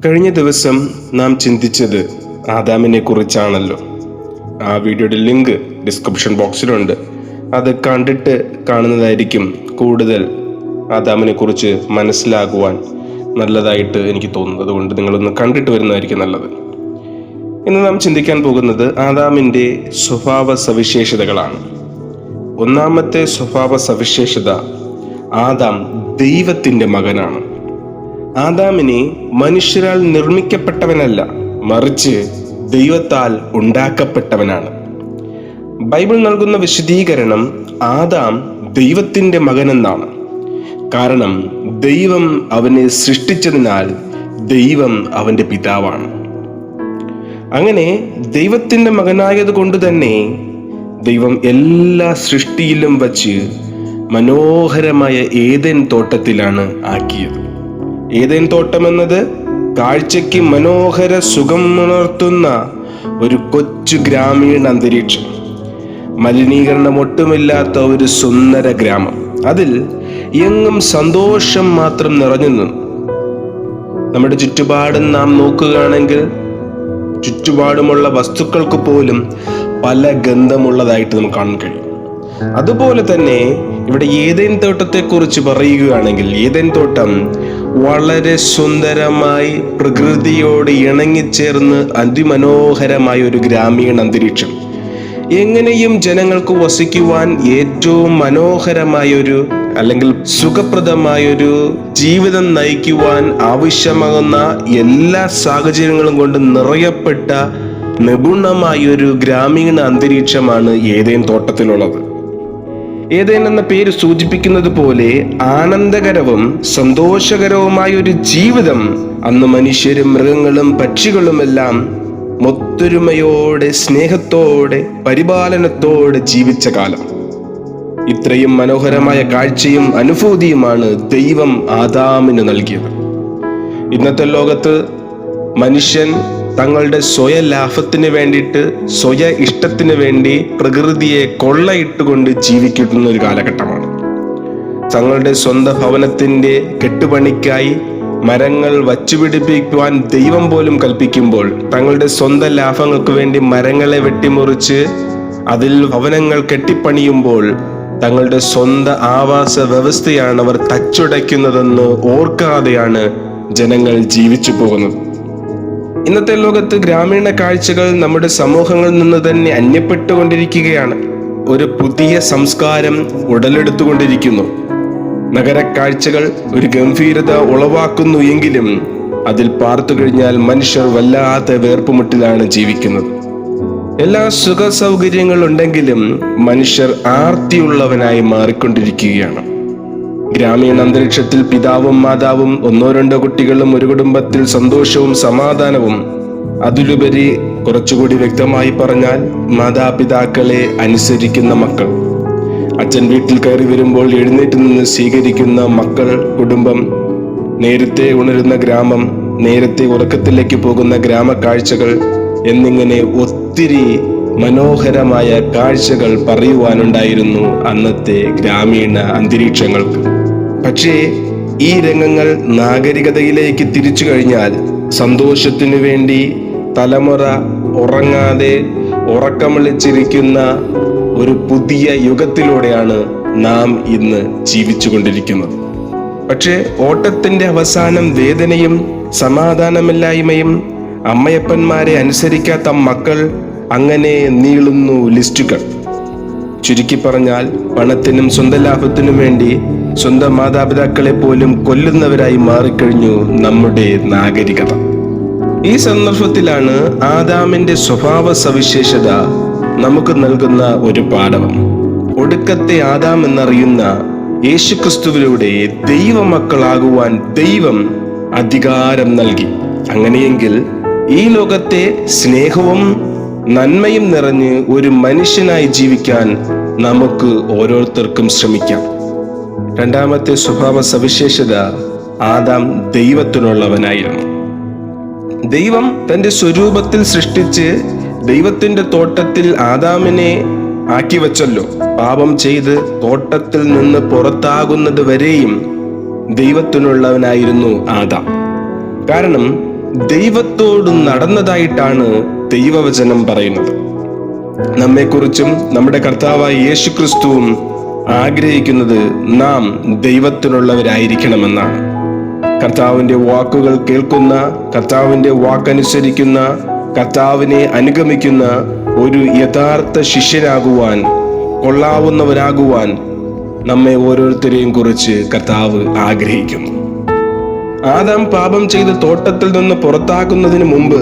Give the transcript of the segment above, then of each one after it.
കഴിഞ്ഞ ദിവസം നാം ചിന്തിച്ചത് ആദാമിനെ കുറിച്ചാണല്ലോ. ആ വീഡിയോയുടെ ലിങ്ക് ഡിസ്ക്രിപ്ഷൻ ബോക്സിലുണ്ട്. അത് കണ്ടിട്ട് കാണുന്നതായിരിക്കും കൂടുതൽ ആദാമിനെ കുറിച്ച് മനസ്സിലാകുവാൻ നല്ലതായിട്ട് എനിക്ക് തോന്നുന്നത്. അതുകൊണ്ട് നിങ്ങളൊന്ന് കണ്ടിട്ട് വരുന്നതായിരിക്കും നല്ലത്. ഇന്ന് നാം ചിന്തിക്കാൻ പോകുന്നത് ആദാമിൻ്റെ സ്വഭാവ സവിശേഷതകളാണ്. ഒന്നാമത്തെ സ്വഭാവ സവിശേഷത, ആദാം ദൈവത്തിൻ്റെ മകനാണ്. ആദാമിനെ മനുഷ്യരാൽ നിർമ്മിക്കപ്പെട്ടവനല്ല, മറിച്ച് ദൈവത്താൽ ഉണ്ടാക്കപ്പെട്ടവനാണ്. ബൈബിൾ നൽകുന്ന വിശദീകരണം ആദാം ദൈവത്തിൻ്റെ മകനെന്നാണ്. കാരണം ദൈവം അവനെ സൃഷ്ടിച്ചതിനാൽ ദൈവം അവൻ്റെ പിതാവാണ്. അങ്ങനെ ദൈവത്തിൻ്റെ മകനായത് കൊണ്ട് തന്നെ ദൈവം എല്ലാ സൃഷ്ടിയിലും വച്ച് മനോഹരമായ ഏദൻ തോട്ടത്തിലാണ് ആക്കിയത്. ഏദൻ തോട്ടം എന്നത് കാഴ്ചയ്ക്ക് മനോഹര സുഖമുണർത്തുന്ന ഒരു കൊച്ചു ഗ്രാമീണ അന്തരീക്ഷം, മലിനീകരണം ഒട്ടുമില്ലാത്ത ഒരു സുന്ദര ഗ്രാമം. അതിൽ എങ്ങും സന്തോഷം മാത്രം നിറഞ്ഞു നിന്നു. നമ്മുടെ ചുറ്റുപാടും നാം നോക്കുകയാണെങ്കിൽ ചുറ്റുപാടുമുള്ള വസ്തുക്കൾക്ക് പോലും പല ഗന്ധമുള്ളതായിട്ട് നമുക്ക് കാണാൻ കഴിയും. അതുപോലെ തന്നെ ഇവിടെ ഏദൻ തോട്ടത്തെക്കുറിച്ച് പറയുകയാണെങ്കിൽ, ഏദൻ തോട്ടം വളരെ സുന്ദരമായി പ്രകൃതിയോട് ഇണങ്ങിച്ചേർന്ന് അതിമനോഹരമായ ഒരു ഗ്രാമീണ അന്തരീക്ഷം, എങ്ങനെയും ജനങ്ങൾക്ക് വസിക്കുവാൻ ഏറ്റവും മനോഹരമായൊരു അല്ലെങ്കിൽ സുഖപ്രദമായൊരു ജീവിതം നയിക്കുവാൻ ആവശ്യമാകുന്ന എല്ലാ സാഹചര്യങ്ങളും കൊണ്ട് നിറയപ്പെട്ട നിപുണമായൊരു ഗ്രാമീണ അന്തരീക്ഷമാണ് ഏദൻ തോട്ടത്തിലുള്ളത്. ഏദൻ എന്ന പേര് സൂചിപ്പിക്കുന്നത് പോലെ ആനന്ദകരവും സന്തോഷകരവുമായ ഒരു ജീവിതം അന്ന് മനുഷ്യരും മൃഗങ്ങളും പക്ഷികളുമെല്ലാം ഒത്തൊരുമയോടെ സ്നേഹത്തോടെ പരിപാലനത്തോടെ ജീവിച്ച കാലം. ഇത്രയും മനോഹരമായ കാഴ്ചയും അനുഭൂതിയുമാണ് ദൈവം ആദാമിന് നൽകിയത്. ഇന്നത്തെ ലോകത്ത് മനുഷ്യൻ തങ്ങളുടെ സ്വയ ലാഭത്തിന് വേണ്ടിയിട്ട്, സ്വയ ഇഷ്ടത്തിന് വേണ്ടി പ്രകൃതിയെ കൊള്ളയിട്ടുകൊണ്ട് ജീവിക്കുന്ന ഒരു കാലഘട്ടമാണ്. തങ്ങളുടെ സ്വന്തം ഭവനത്തിന്റെ കെട്ടുപണിക്കായി മരങ്ങൾ വച്ചുപിടിപ്പിക്കുവാൻ ദൈവം പോലും കൽപ്പിക്കുമ്പോൾ, തങ്ങളുടെ സ്വന്തം ലാഭങ്ങൾക്ക് വേണ്ടി മരങ്ങളെ വെട്ടിമുറിച്ച് അതിൽ ഭവനങ്ങൾ കെട്ടിപ്പണിയുമ്പോൾ തങ്ങളുടെ സ്വന്തം ആവാസ വ്യവസ്ഥയാണ് അവർ തച്ചുടയ്ക്കുന്നതെന്ന് ഓർക്കാതെയാണ് ജനങ്ങൾ ജീവിച്ചു പോകുന്നത്. ഇന്നത്തെ ലോകത്ത് ഗ്രാമീണ കാഴ്ചകൾ നമ്മുടെ സമൂഹങ്ങളിൽ നിന്ന് തന്നെ അന്യപ്പെട്ടുകൊണ്ടിരിക്കുകയാണ്. ഒരു പുതിയ സംസ്കാരം ഉടലെടുത്തുകൊണ്ടിരിക്കുന്നു. നഗര കാഴ്ചകൾ ഒരു ഗംഭീരത ഉളവാക്കുന്നു എങ്കിലും അതിൽ പാർത്തു കഴിഞ്ഞാൽ മനുഷ്യർ വല്ലാത്ത വേർപ്പുമുട്ടിലാണ് ജീവിക്കുന്നത്. എല്ലാ സുഖ സൗകര്യങ്ങളുണ്ടെങ്കിലും മനുഷ്യർ ആർത്തിയുള്ളവനായി മാറിക്കൊണ്ടിരിക്കുകയാണ്. ഗ്രാമീണ അന്തരീക്ഷത്തിൽ പിതാവും മാതാവും, ഒന്നോ രണ്ടോ കുട്ടികളും, ഒരു കുടുംബത്തിൽ സന്തോഷവും സമാധാനവും, അതിലുപരി കുറച്ചുകൂടി വ്യക്തമായി പറഞ്ഞാൽ മാതാപിതാക്കളെ അനുസരിക്കുന്ന മക്കൾ, അച്ഛൻ വീട്ടിൽ കയറി വരുമ്പോൾ എഴുന്നേറ്റ് നിന്ന് സ്വീകരിക്കുന്ന മക്കൾ, കുടുംബം, നേരത്തെ ഉണരുന്ന ഗ്രാമം, നേരത്തെ ഉറക്കത്തിലേക്ക് പോകുന്ന ഗ്രാമ കാഴ്ചകൾ എന്നിങ്ങനെ ഒത്തിരി മനോഹരമായ കാഴ്ചകൾ പറയുവാനുണ്ടായിരുന്നു അന്നത്തെ ഗ്രാമീണ അന്തരീക്ഷങ്ങൾക്ക്. പക്ഷേ ഈ രംഗങ്ങൾ നാഗരികതയിലേക്ക് തിരിച്ചു കഴിഞ്ഞാൽ സന്തോഷത്തിനു വേണ്ടി തലമുറ ഉറങ്ങാതെ ഉറക്കമിളിച്ചിരിക്കുന്ന ഒരു പുതിയ യുഗത്തിലൂടെയാണ് നാം ഇന്ന് ജീവിച്ചു കൊണ്ടിരിക്കുന്നത്. പക്ഷേ ഓട്ടത്തിന്റെ അവസാനം വേദനയും സമാധാനമില്ലായ്മയും, അമ്മയപ്പന്മാരെ അനുസരിക്കാത്ത മക്കൾ, അങ്ങനെ നീളുന്നു ലിസ്റ്റുകൾ. ചുരുക്കി പറഞ്ഞാൽ പണത്തിനും സ്വന്തം ലാഭത്തിനും വേണ്ടി സ്വന്തം മാതാപിതാക്കളെ പോലും കൊല്ലുന്നവരായി മാറിക്കഴിഞ്ഞു നമ്മുടെ നാഗരികത. ഈ സന്ദർഭത്തിലാണ് ആദാമിന്റെ സ്വഭാവ സവിശേഷത നമുക്ക് നൽകുന്ന ഒരു പാഠം. ഒടുക്കത്തെ ആദാം എന്നറിയുന്ന യേശുക്രിസ്തുവിലൂടെ ദൈവമക്കളാകുവാൻ ദൈവം അധികാരം നൽകി. അങ്ങനെയെങ്കിൽ ഈ ലോകത്തെ സ്നേഹവും നന്മയും നിറഞ്ഞ് ഒരു മനുഷ്യനായി ജീവിക്കാൻ നമുക്ക് ഓരോരുത്തർക്കും ശ്രമിക്കാം. രണ്ടാമത്തെ സ്വഭാവ സവിശേഷത, ആദാം ദൈവത്തിനുള്ളവനായിരുന്നു. ദൈവം തന്റെ സ്വരൂപത്തിൽ സൃഷ്ടിച്ച് ദൈവത്തിന്റെ തോട്ടത്തിൽ ആദാമിനെ ആക്കി വച്ചല്ലോ. പാപം ചെയ്ത് തോട്ടത്തിൽ നിന്ന് പുറത്താകുന്നത് വരെയും ദൈവത്തിനുള്ളവനായിരുന്നു ആദാം. കാരണം ദൈവത്തോട് നടന്നതായിട്ടാണ് ദൈവവചനം പറയുന്നത്. നമ്മെക്കുറിച്ചും നമ്മുടെ കർത്താവായ യേശുക്രിസ്തുവും ആഗ്രഹിക്കുന്നത് നാം ദൈവത്തിനുള്ളവരായിരിക്കണമെന്നാണ്. കർത്താവിന്റെ വാക്കുകൾ കേൾക്കുന്ന, കർത്താവിന്റെ വാക്കനുസരിക്കുന്ന, കർത്താവിനെ അനുഗമിക്കുന്ന ഒരു യഥാർത്ഥ ശിഷ്യനാകുവാൻ, കൊള്ളാവുന്നവരാകുവാൻ നമ്മെ ഓരോരുത്തരെയും കുറിച്ച് കർത്താവ് ആഗ്രഹിക്കുന്നു. ആദാം പാപം ചെയ്ത് തോട്ടത്തിൽ നിന്ന് പുറത്താക്കുന്നതിന് മുമ്പ്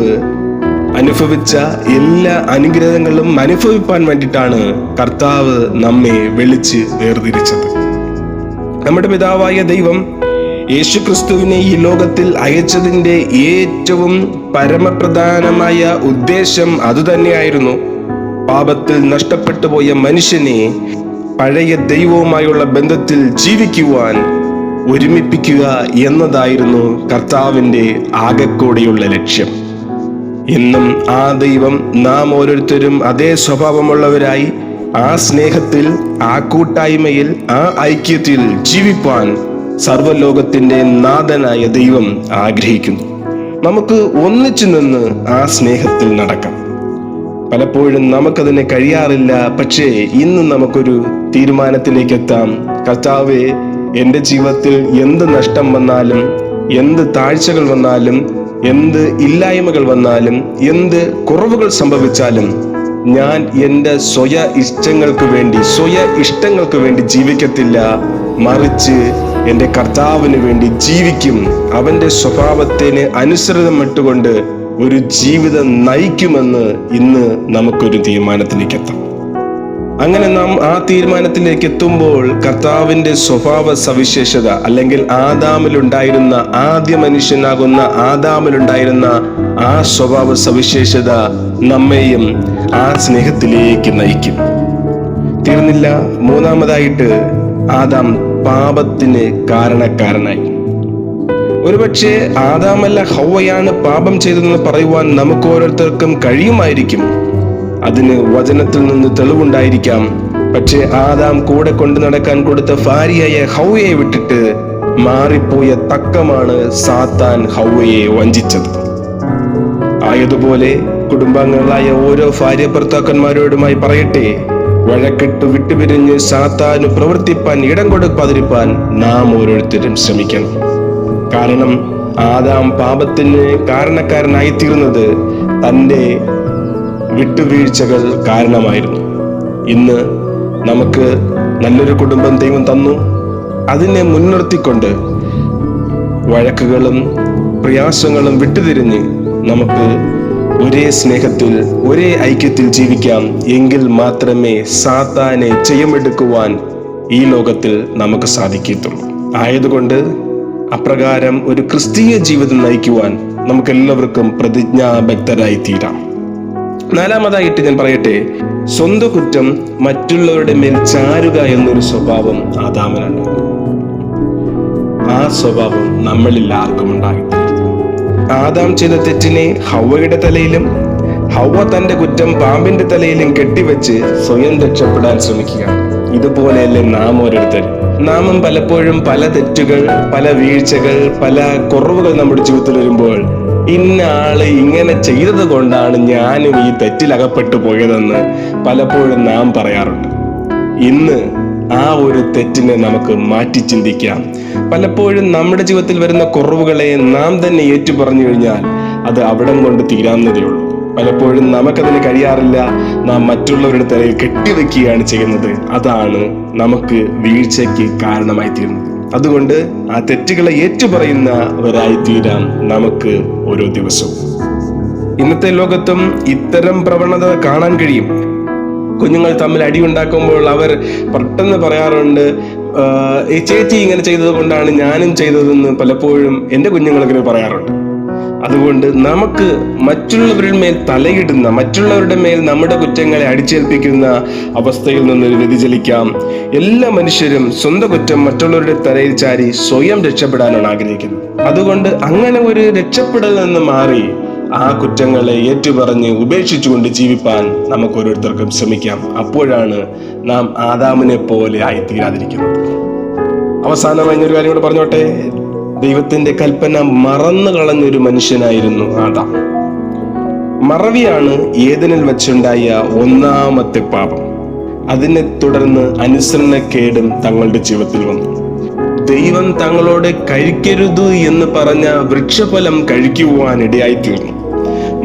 അനുഭവിച്ച എല്ലാ അനുഗ്രഹങ്ങളും അനുഭവിപ്പാൻ വേണ്ടിയിട്ടാണ് കർത്താവ് നമ്മെ വിളിച്ച് വേർതിരിച്ചത്. നമ്മുടെ പിതാവായ ദൈവം യേശുക്രിസ്തുവിനെ ഈ ലോകത്തിൽ അയച്ചതിന്റെ ഏറ്റവും പരമപ്രധാനമായ ഉദ്ദേശം അതുതന്നെയായിരുന്നു. പാപത്തിൽ നഷ്ടപ്പെട്ടു പോയ മനുഷ്യനെ പഴയ ദൈവവുമായുള്ള ബന്ധത്തിൽ ജീവിക്കുവാൻ ഒരുമിപ്പിക്കുക എന്നതായിരുന്നു കർത്താവിന്റെ ആകെക്കൂടിയുള്ള ലക്ഷ്യം. ഇന്നും ആ ദൈവം നാം ഓരോരുത്തരും അതേ സ്വഭാവമുള്ളവരായി ആ സ്നേഹത്തിൽ, ആ കൂട്ടായ്മയിൽ, ആ ഐക്യത്തിൽ ജീവിപ്പാൻ സർവ്വലോകത്തിന്റെ നാഥനായ ദൈവം ആഗ്രഹിക്കുന്നു. നമുക്ക് ഒന്നിച്ചു നിന്ന് ആ സ്നേഹത്തിൽ നടക്കാം. പലപ്പോഴും നമുക്കതിന് കഴിയാറില്ല. പക്ഷേ ഇന്ന് നമുക്കൊരു തീരുമാനത്തിലേക്ക് എത്താം. കർത്താവേ, എൻ്റെ ജീവിതത്തിൽ എന്ത് നഷ്ടം വന്നാലും, എന്ത് താഴ്ചകൾ വന്നാലും, എന്ത് ഇല്ലായ്മകൾ വന്നാലും, എന്ത് കുറവുകൾ സംഭവിച്ചാലും ഞാൻ എൻ്റെ സ്വയ ഇഷ്ടങ്ങൾക്ക് വേണ്ടി ജീവിക്കത്തില്ല. മറിച്ച് എൻ്റെ കർത്താവിന് വേണ്ടി ജീവിക്കും. അവൻ്റെ സ്വഭാവത്തിന് അനുസൃതമിട്ടുകൊണ്ട് ഒരു ജീവിതം നയിക്കുമെന്ന് ഇന്ന് നമുക്കൊരു തീരുമാനത്തിലേക്ക് എത്താം. അങ്ങനെ നാം ആ തീരുമാനത്തിലേക്ക് എത്തുമ്പോൾ കർത്താവിന്റെ സ്വഭാവ സവിശേഷത, അല്ലെങ്കിൽ ആദാമിലുണ്ടായിരുന്ന, ആദ്യ മനുഷ്യനാകുന്ന ആദാമിലുണ്ടായിരുന്ന ആ സ്വഭാവ സവിശേഷത നമ്മെയും ആ സ്നേഹത്തിലേക്ക് നയിക്കും. തീർന്നില്ല, മൂന്നാമതായിട്ട് ആദാം പാപത്തിന് കാരണക്കാരനായി. ഒരുപക്ഷെ ആദാമല്ല ഹൗവയാണ് പാപം ചെയ്തതെന്ന് പറയുവാൻ നമുക്ക് ഓരോരുത്തർക്കും കഴിയുമായിരിക്കും. അതിന് വചനത്തിൽ നിന്ന് തെളിവുണ്ടായിരിക്കാം. പക്ഷെ ആദാം കൂടെ കൊണ്ടു നടക്കാൻ കൊടുത്ത ഭാര്യയായ ഹൗവയെ വിട്ടിട്ട് മാറിപ്പോയ തക്കമാണ് സാത്താൻ ഹൗവയെ വഞ്ചിച്ചത്. ആയതുപോലെ കുടുംബാംഗങ്ങളായ ഓരോ ഭാര്യ ഭർത്താക്കന്മാരോടുമായി പറയട്ടെ, വഴക്കിട്ട് വിട്ടുപിരിഞ്ഞ് സാത്താന് പ്രവർത്തിപ്പാൻ ഇടം കൊടുക്കാതിരിപ്പാൻ നാം ഓരോരുത്തരും ശ്രമിക്കണം. കാരണം ആദാം പാപത്തിന് കാരണക്കാരനായിത്തീർന്നത് തൻ്റെ വിട്ടുവീഴ്ചകൾ കാരണമായിരുന്നു. ഇന്ന് നമുക്ക് നല്ലൊരു കുടുംബം ദൈവം തന്നു. അതിനെ മുൻനിർത്തിക്കൊണ്ട് വഴക്കുകളും പ്രയാസങ്ങളും വിട്ടുതിരിഞ്ഞ് നമുക്ക് ഒരേ സ്നേഹത്തിൽ, ഒരേ ഐക്യത്തിൽ ജീവിക്കാം. എങ്കിൽ മാത്രമേ സാത്താനെ ജയമെടുക്കുവാൻ ഈ ലോകത്തിൽ നമുക്ക് സാധിക്കത്തുള്ളൂ. ആയതുകൊണ്ട് അപ്രകാരം ഒരു ക്രിസ്തീയ ജീവിതം നയിക്കുവാൻ നമുക്കെല്ലാവർക്കും പ്രതിജ്ഞാബദ്ധരായി തീരാം. നാലാമതായിട്ട് ഞാൻ പറയട്ടെ, സ്വന്തം കുറ്റം മറ്റുള്ളവരുടെ മേൽ ചാരുക എന്നൊരു സ്വഭാവം ആദാമിനുണ്ട്. ആ സ്വഭാവം നമ്മളിൽ ആർക്കും ഉണ്ടാകരുത്. ആദാം ചെയ്ത തെറ്റിനെ ഹൗവയുടെ തലയിലും, ഹൗവ തന്റെ കുറ്റം പാമ്പിന്റെ തലയിലും കെട്ടിവെച്ച് സ്വയം രക്ഷപ്പെടാൻ ശ്രമിക്കുക. ഇതുപോലെയല്ലേ നാം ഓരോരുത്തരും. നാമും പലപ്പോഴും പല തെറ്റുകൾ, പല വീഴ്ചകൾ, പല കുറവുകൾ നമ്മുടെ ജീവിതത്തിൽ വരുമ്പോൾ ഇന്ന ആള് ഇങ്ങനെ ചെയ്തത് കൊണ്ടാണ് ഞാനും ഈ തെറ്റിലകപ്പെട്ടു പോയതെന്ന് പലപ്പോഴും നാം പറയാറുണ്ട്. ഇന്ന് ആ ഒരു തെറ്റിനെ നമുക്ക് മാറ്റി ചിന്തിക്കാം. പലപ്പോഴും നമ്മുടെ ജീവിതത്തിൽ വരുന്ന കുറവുകളെ നാം തന്നെ ഏറ്റു പറഞ്ഞു കഴിഞ്ഞാൽ അത് അവിടം കൊണ്ട് തീരാവുന്നതേ ഉള്ളൂ. പലപ്പോഴും നമുക്കതിന് കഴിയാറില്ല. നാം മറ്റുള്ളവരുടെ തലയിൽ കെട്ടിവെക്കുകയാണ് ചെയ്യുന്നത്. അതാണ് നമുക്ക് വീഴ്ചയ്ക്ക് കാരണമായി തീരുന്നത്. അതുകൊണ്ട് ആ തെറ്റുകളെ ഏറ്റുപറയുന്നവരായി തീരാം നമുക്ക് ഓരോ ദിവസവും. ഇന്നത്തെ ലോകത്തും ഇത്തരം പ്രവണത കാണാൻ കഴിയും. കുഞ്ഞുങ്ങൾ തമ്മിൽ അടിയുണ്ടാക്കുമ്പോൾ അവർ പെട്ടെന്ന് പറയാറുണ്ട്, ഈ ചേച്ചി ഇങ്ങനെ ചെയ്തത് കൊണ്ടാണ് ഞാനും ചെയ്തതെന്ന് പലപ്പോഴും എൻ്റെ കുഞ്ഞുങ്ങൾക്ക് പറയാറുണ്ട്. അതുകൊണ്ട് നമുക്ക് മറ്റുള്ളവരുടെ മേൽ തലയിടുന്ന, മറ്റുള്ളവരുടെ മേൽ നമ്മുടെ കുറ്റങ്ങളെ അടിച്ചേൽപ്പിക്കുന്ന അവസ്ഥയിൽ നിന്നൊരു വ്യതിചലിക്കാം. എല്ലാ മനുഷ്യരും സ്വന്തം കുറ്റം മറ്റുള്ളവരുടെ തലയിൽ ചാരി സ്വയം രക്ഷപ്പെടാനാണ് ആഗ്രഹിക്കുന്നത്. അതുകൊണ്ട് അങ്ങനെ ഒരു രക്ഷപ്പെടൽ നിന്ന് മാറി ആ കുറ്റങ്ങളെ ഏറ്റുപറഞ്ഞ് ഉപേക്ഷിച്ചുകൊണ്ട് ജീവിപ്പാൻ നമുക്ക് ഓരോരുത്തർക്കും ശ്രമിക്കാം. അപ്പോഴാണ് നാം ആദാമിനെ പോലെ ആയിത്തീരാതിരിക്കുന്നത്. അവസാനമായി ഞാനൊരു കാര്യം കൂടെ പറഞ്ഞോട്ടെ. ദൈവത്തിന്റെ കൽപ്പന മറന്നു കളഞ്ഞൊരു മനുഷ്യനായിരുന്നു ആദാം. മറവിയാണ് ഏദനിൽ വെച്ചുണ്ടായ ഒന്നാമത്തെ പാപം. അതിനെ തുടർന്ന് അനുസരണക്കേടും തങ്ങളുടെ ജീവിതത്തിൽ വന്നു. ദൈവം തങ്ങളോട് കഴിക്കരുത് എന്ന് പറഞ്ഞ വൃക്ഷഫലം കഴിക്കുവാൻ ഇടയായിത്തീർന്നു.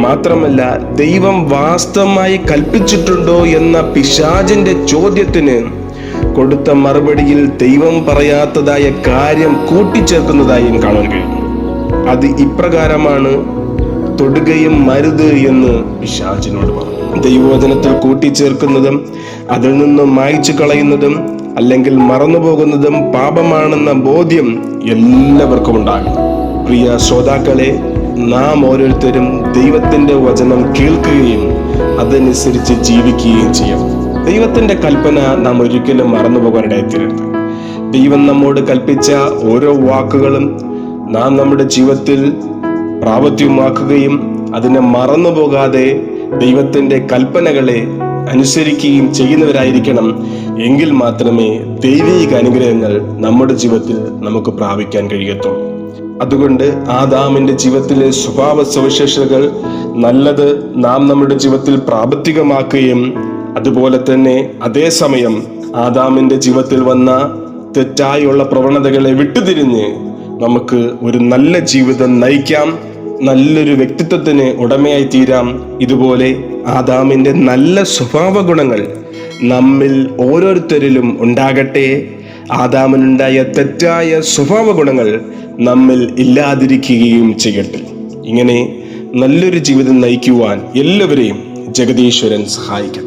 മാത്രമല്ല, ദൈവം വാസ്തവമായി കൽപ്പിച്ചിട്ടുണ്ടോ എന്ന പിശാചിന്റെ ചോദ്യത്തിന് കൊടുത്ത മറുപടിയിൽ ദൈവം പറയാത്തതായ കാര്യം കൂട്ടിച്ചേർക്കുന്നതായും കാണാൻ കഴിയും. അത് ഇപ്രകാരമാണ്: തൊടുകയും മരുത് എന്ന് പിശാചിനോട് പറഞ്ഞു. ദൈവവചനത്തിൽ കൂട്ടിച്ചേർക്കുന്നതും അതിൽ നിന്നും മായ്ച്ചു കളയുന്നതും അല്ലെങ്കിൽ മറന്നുപോകുന്നതും പാപമാണെന്ന ബോധ്യം എല്ലാവർക്കും ഉണ്ടാകും. പ്രിയ ശ്രോതാക്കളെ, നാം ഓരോരുത്തരും ദൈവത്തിന്റെ വചനം കേൾക്കുകയും അതനുസരിച്ച് ജീവിക്കുകയും ചെയ്യണം. ദൈവത്തിന്റെ കൽപ്പന നാം ഒരിക്കലും മറന്നുപോകാനിടയായിത്തീരരുത്. ദൈവം നമ്മോട് കൽപ്പിച്ച ഓരോ വാക്കുകളും നാം നമ്മുടെ ജീവിതത്തിൽ പ്രാവർത്തികമാക്കുകയും അതിനെ മറന്നുപോകാതെ ദൈവത്തിന്റെ കൽപ്പനകളെ അനുസരിക്കുകയും ചെയ്യുന്നവരായിരിക്കണം. എങ്കിൽ മാത്രമേ ദൈവിക അനുഗ്രഹങ്ങൾ നമ്മുടെ ജീവിതത്തിൽ നമുക്ക് പ്രാപിക്കാൻ കഴിയത്തുള്ളൂ. അതുകൊണ്ട് ആദാമിന്റെ ജീവിതത്തിലെ സ്വഭാവ സവിശേഷതകൾ നല്ലത് നാം നമ്മുടെ ജീവിതത്തിൽ പ്രാവർത്തികമാക്കുകയും അതുപോലെ തന്നെ അതേസമയം ആദാമിന്റെ ജീവിതത്തിൽ വന്ന തെറ്റായുള്ള പ്രവണതകളെ വിട്ടുതിരിഞ്ഞ് നമുക്ക് ഒരു നല്ല ജീവിതം നയിക്കാം, നല്ലൊരു വ്യക്തിത്വത്തിന് ഉടമയായി തീരാം. ഇതുപോലെ ആദാമിന്റെ നല്ല സ്വഭാവ ഗുണങ്ങൾ നമ്മിൽ ഓരോരുത്തരിലും ഉണ്ടാകട്ടെ. ആദാമിനുണ്ടായ തെറ്റായ സ്വഭാവ ഗുണങ്ങൾ നമ്മിൽ ഇല്ലാതിരിക്കുകയും ചെയ്യട്ടെ. ഇങ്ങനെ നല്ലൊരു ജീവിതം നയിക്കുവാൻ എല്ലാവരെയും ജഗദീശ്വരൻ സഹായിക്കട്ടെ.